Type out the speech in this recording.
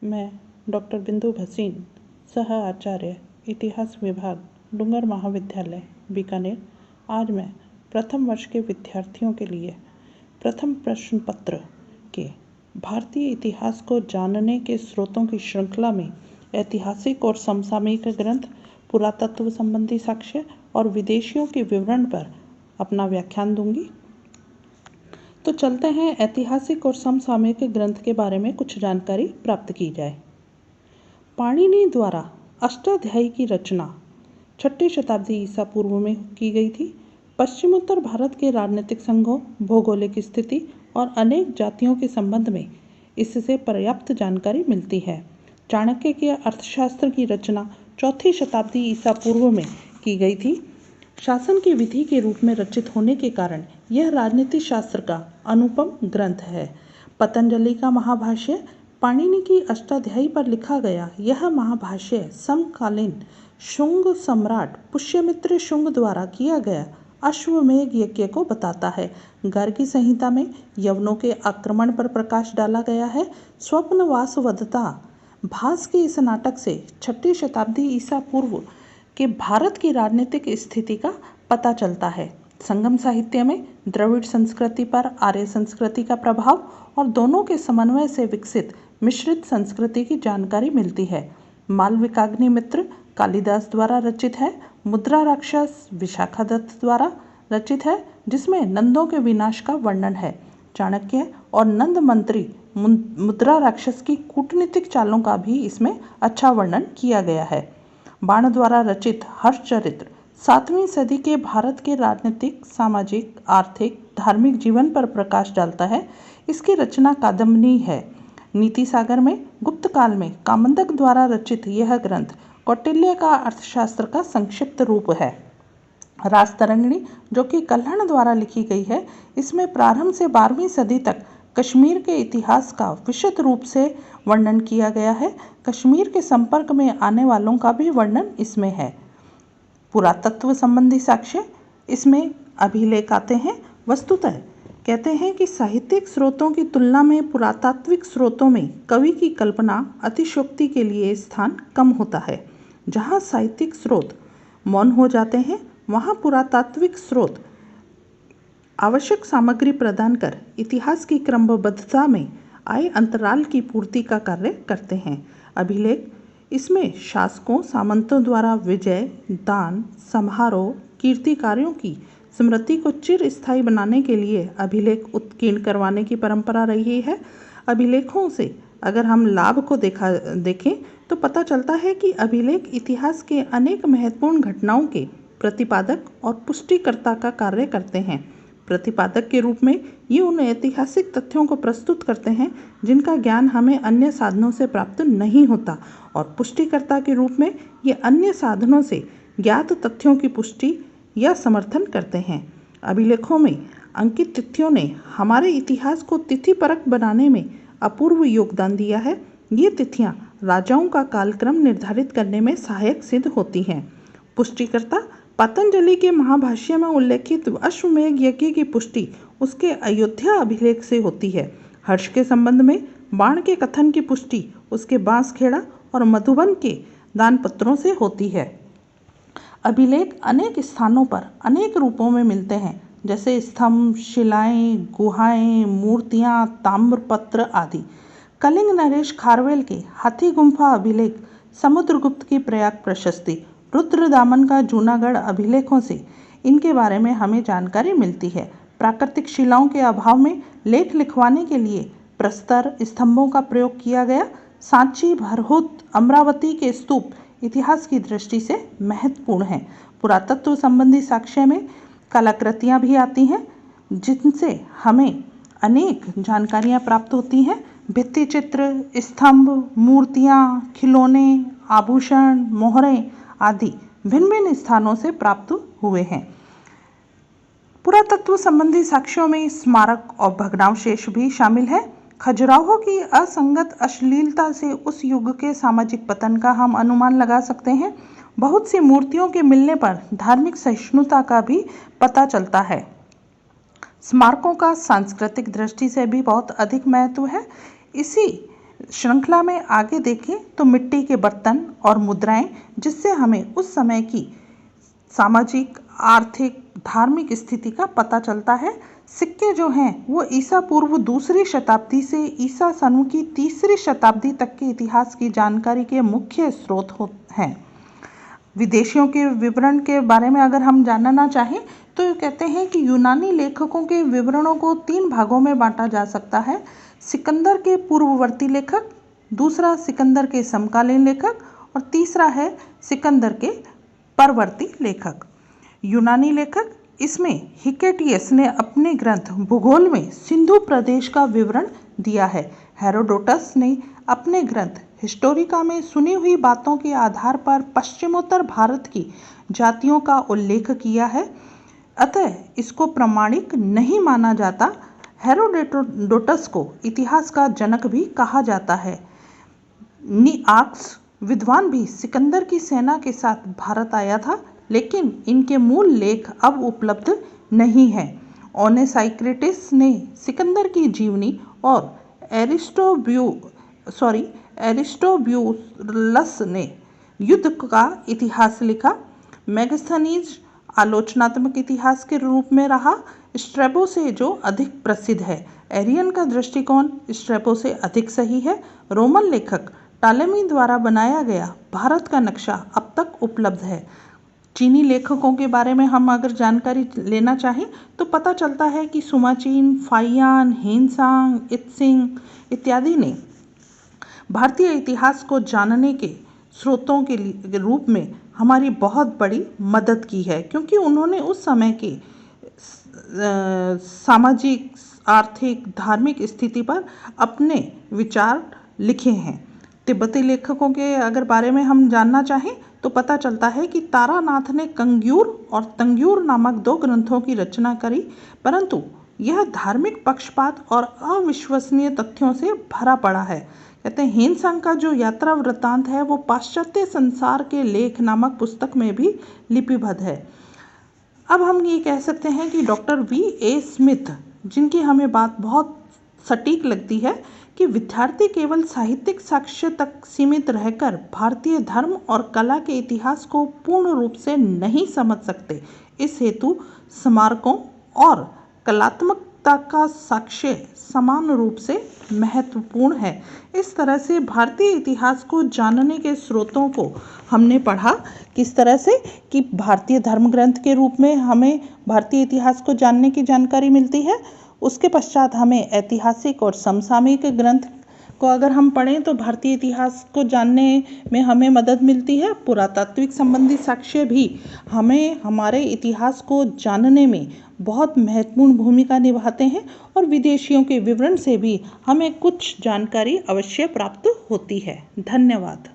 मैं डॉक्टर बिंदु भसीन, सह आचार्य इतिहास विभाग, डूंगर महाविद्यालय, बीकानेर। आज मैं प्रथम वर्ष के विद्यार्थियों के लिए प्रथम प्रश्न पत्र के भारतीय इतिहास को जानने के स्रोतों की श्रृंखला में ऐतिहासिक और समसामयिक ग्रंथ, पुरातत्व संबंधी साक्ष्य और विदेशियों के विवरण पर अपना व्याख्यान दूंगी। तो चलते हैं ऐतिहासिक और समसामयिक ग्रंथ के बारे में कुछ जानकारी प्राप्त की जाए। पाणिनि द्वारा अष्टाध्यायी की रचना 6ठी शताब्दी ईसा पूर्व में की गई थी। पश्चिमोत्तर भारत के राजनीतिक संघों, भौगोलिक स्थिति और अनेक जातियों के संबंध में इससे पर्याप्त जानकारी मिलती है। चाणक्य के अर्थशास्त्र की रचना 4ठी शताब्दी ईसा पूर्व में की गई थी। शासन की विधि के रूप में रचित होने के कारण यह राजनीति शास्त्र का अनुपम ग्रंथ है। पतंजलि का महाभाष्य पाणिनि की अष्टाध्यायी पर लिखा गया यह महाभाष्य समकालीन शुंग सम्राट पुष्यमित्र शुंग द्वारा किया गया अश्वमेध यज्ञ को बताता है। गार्गी संहिता में यवनों के आक्रमण पर प्रकाश डाला गया है। स्वप्न वासवदत्ता भास के इस नाटक से 6ठी शताब्दी ईसा पूर्व के भारत की राजनीतिक स्थिति का पता चलता है। संगम साहित्य में द्रविड़ संस्कृति पर आर्य संस्कृति का प्रभाव और दोनों के समन्वय से विकसित मिश्रित संस्कृति की जानकारी मिलती है। मालविकाग्निमित्र कालिदास द्वारा रचित है। मुद्रा राक्षस विशाखादत्त द्वारा रचित है, जिसमें नंदों के विनाश का वर्णन है। चाणक्य और नंद मंत्री मुद्रा राक्षस की कूटनीतिक चालों का भी इसमें अच्छा वर्णन किया गया है। बाण द्वारा रचित हर्षचरित्र 7वीं सदी के भारत के राजनीतिक, सामाजिक, आर्थिक, धार्मिक जीवन पर प्रकाश डालता है। इसकी रचना कादम्बनी है। नीति सागर में गुप्त काल में कामंदक द्वारा रचित यह ग्रंथ कौटिल्य का अर्थशास्त्र का संक्षिप्त रूप है। राजतरंगिणी, जो कि कल्हण द्वारा लिखी गई है, इसमें प्रारंभ से 12वीं सदी तक कश्मीर के इतिहास का विशद रूप से वर्णन किया गया है। कश्मीर के संपर्क में आने वालों का भी वर्णन इसमें है। पुरातत्व संबंधी साक्ष्य इसमें अभिलेख आते हैं। वस्तुतः कहते हैं कि साहित्यिक स्रोतों की तुलना में पुरातात्विक स्रोतों में कवि की कल्पना अतिशयोक्ति के लिए स्थान कम होता है। जहाँ साहित्यिक स्रोत मौन हो जाते हैं, वहाँ पुरातात्विक स्रोत आवश्यक सामग्री प्रदान कर इतिहास की क्रमबद्धता में आए अंतराल की पूर्ति का कार्य करते हैं। अभिलेख इसमें शासकों, सामंतों द्वारा विजय, दान, समारोह, कीर्ति कार्यों की स्मृति को चिर स्थायी बनाने के लिए अभिलेख उत्कीर्ण करवाने की परंपरा रही है। अभिलेखों से अगर हम लाभ को देखें तो पता चलता है कि अभिलेख इतिहास के अनेक महत्वपूर्ण घटनाओं के प्रतिपादक और पुष्टिकर्ता का कार्य करते हैं। प्रतिपादक के रूप में ये उन ऐतिहासिक तथ्यों को प्रस्तुत करते हैं जिनका ज्ञान हमें अन्य साधनों से प्राप्त नहीं होता, और पुष्टिकर्ता के रूप में ये अन्य साधनों से ज्ञात तथ्यों की पुष्टि या समर्थन करते हैं। अभिलेखों में अंकित तिथियों ने हमारे इतिहास को तिथिपरक बनाने में अपूर्व योगदान दिया है। ये तिथियाँ राजाओं का कालक्रम निर्धारित करने में सहायक सिद्ध होती हैं। पुष्टिकर्ता पतंजलि के महाभाष्य में उल्लेखित अश्वमेध यज्ञ की पुष्टि उसके अयोध्या अभिलेख से होती है। हर्ष के संबंध में बाण के कथन की पुष्टि उसके बांसखेड़ा और मधुबन के दानपत्रों से होती है। अभिलेख अनेक स्थानों पर अनेक रूपों में मिलते हैं, जैसे स्तंभ, शिलाएं, गुहाएं, मूर्तियां, ताम्रपत्र आदि। कलिंग नरेश खारवेल के हाथी गुम्फा अभिलेख, समुद्रगुप्त की प्रयाग प्रशस्ति, रुद्रदामन का जूनागढ़ अभिलेखों से इनके बारे में हमें जानकारी मिलती है। प्राकृतिक शिलाओं के अभाव में लेख लिखवाने के लिए प्रस्तर स्तंभों का प्रयोग किया गया। सांची, भरहुत, अमरावती के स्तूप इतिहास की दृष्टि से महत्वपूर्ण हैं। पुरातत्व संबंधी साक्ष्य में कलाकृतियाँ भी आती हैं, जिनसे हमें अनेक जानकारियाँ प्राप्त होती हैं। भित्ति चित्र, स्तंभ, मूर्तियाँ, खिलौने, आभूषण, मोहरें आदि भिन्न भिन्न स्थानों से प्राप्त हुए हैं। पुरातत्व संबंधी साक्ष्यों में स्मारक और भग्नावशेष भी शामिल है। खजुराहो की असंगत अश्लीलता से उस युग के सामाजिक पतन का हम अनुमान लगा सकते हैं। बहुत सी मूर्तियों के मिलने पर धार्मिक सहिष्णुता का भी पता चलता है। स्मारकों का सांस्कृतिक दृष्टि से भी बहुत अधिक महत्व है। इसी श्रृंखला में आगे देखें तो मिट्टी के बर्तन और मुद्राएं, जिससे हमें उस समय की सामाजिक, आर्थिक, धार्मिक स्थिति का पता चलता है। सिक्के जो हैं वो ईसा पूर्व 2री शताब्दी से ईसा सन की 3री शताब्दी तक के इतिहास की जानकारी के मुख्य स्रोत हैं। विदेशियों के विवरण के बारे में अगर हम जानना चाहें तो कहते हैं कि यूनानी लेखकों के विवरणों को 3 भागों में बांटा जा सकता है। सिकंदर के पूर्ववर्ती लेखक, दूसरा सिकंदर के समकालीन लेखक और तीसरा है सिकंदर के परवर्ती लेखक। यूनानी लेखक, इसमें हिकेटियस ने अपने ग्रंथ भूगोल में सिंधु प्रदेश का विवरण दिया है। हेरोडोटस ने अपने ग्रंथ हिस्टोरिका में सुनी हुई बातों के आधार पर पश्चिमोत्तर भारत की जातियों का उल्लेख किया है, अतः इसको प्रामाणिक नहीं माना जाता। हेरोडोटस को इतिहास का जनक भी कहा जाता है। निआक्स विद्वान भी सिकंदर की सेना के साथ भारत आया था, लेकिन इनके मूल लेख अब उपलब्ध नहीं हैं। ओनेसाइक्रिटिस ने सिकंदर की जीवनी और एरिस्टोब्यूलस ने युद्ध का इतिहास लिखा। मेगास्थनीज आलोचनात्मक इतिहास के रूप में रहा, स्ट्रैबो से जो अधिक प्रसिद्ध है। एरियन का दृष्टिकोण स्ट्रैबो से अधिक सही है। रोमन लेखक टालेमी द्वारा बनाया गया भारत का नक्शा अब तक उपलब्ध है। चीनी लेखकों के बारे में हम अगर जानकारी लेना चाहें तो पता चलता है कि सुमाचीन, फाइयान, हेनसांग, इत्सिंग इत्यादि ने भारतीय इतिहास को जानने के स्रोतों के रूप में हमारी बहुत बड़ी मदद की है, क्योंकि उन्होंने उस समय के सामाजिक, आर्थिक, धार्मिक स्थिति पर अपने विचार लिखे हैं। तिब्बती लेखकों के अगर बारे में हम जानना चाहें तो पता चलता है कि तारानाथ ने कंग्यूर और तंग्यूर नामक 2 ग्रंथों की रचना करी, परंतु यह धार्मिक पक्षपात और अविश्वसनीय तथ्यों से भरा पड़ा है। कहते हैं हेनसांग का जो यात्रा वृत्तांत है वो पाश्चात्य संसार के लेख नामक पुस्तक में भी लिपिबद्ध है। अब हम ये कह सकते हैं कि डॉक्टर V.A. स्मिथ, जिनकी हमें बात बहुत सटीक लगती है कि विद्यार्थी केवल साहित्यिक साक्ष्य तक सीमित रहकर भारतीय धर्म और कला के इतिहास को पूर्ण रूप से नहीं समझ सकते। इस हेतु स्मारकों और कलात्मकता का साक्ष्य समान रूप से महत्वपूर्ण है। इस तरह से भारतीय इतिहास को जानने के स्रोतों को हमने पढ़ा, किस तरह से कि भारतीय धर्म ग्रंथ के रूप में हमें भारतीय इतिहास को जानने की जानकारी मिलती है। उसके पश्चात हमें ऐतिहासिक और समसामयिक ग्रंथ को अगर हम पढ़ें तो भारतीय इतिहास को जानने में हमें मदद मिलती है। पुरातात्विक संबंधी साक्ष्य भी हमें हमारे इतिहास को जानने में बहुत महत्वपूर्ण भूमिका निभाते हैं और विदेशियों के विवरण से भी हमें कुछ जानकारी अवश्य प्राप्त होती है। धन्यवाद।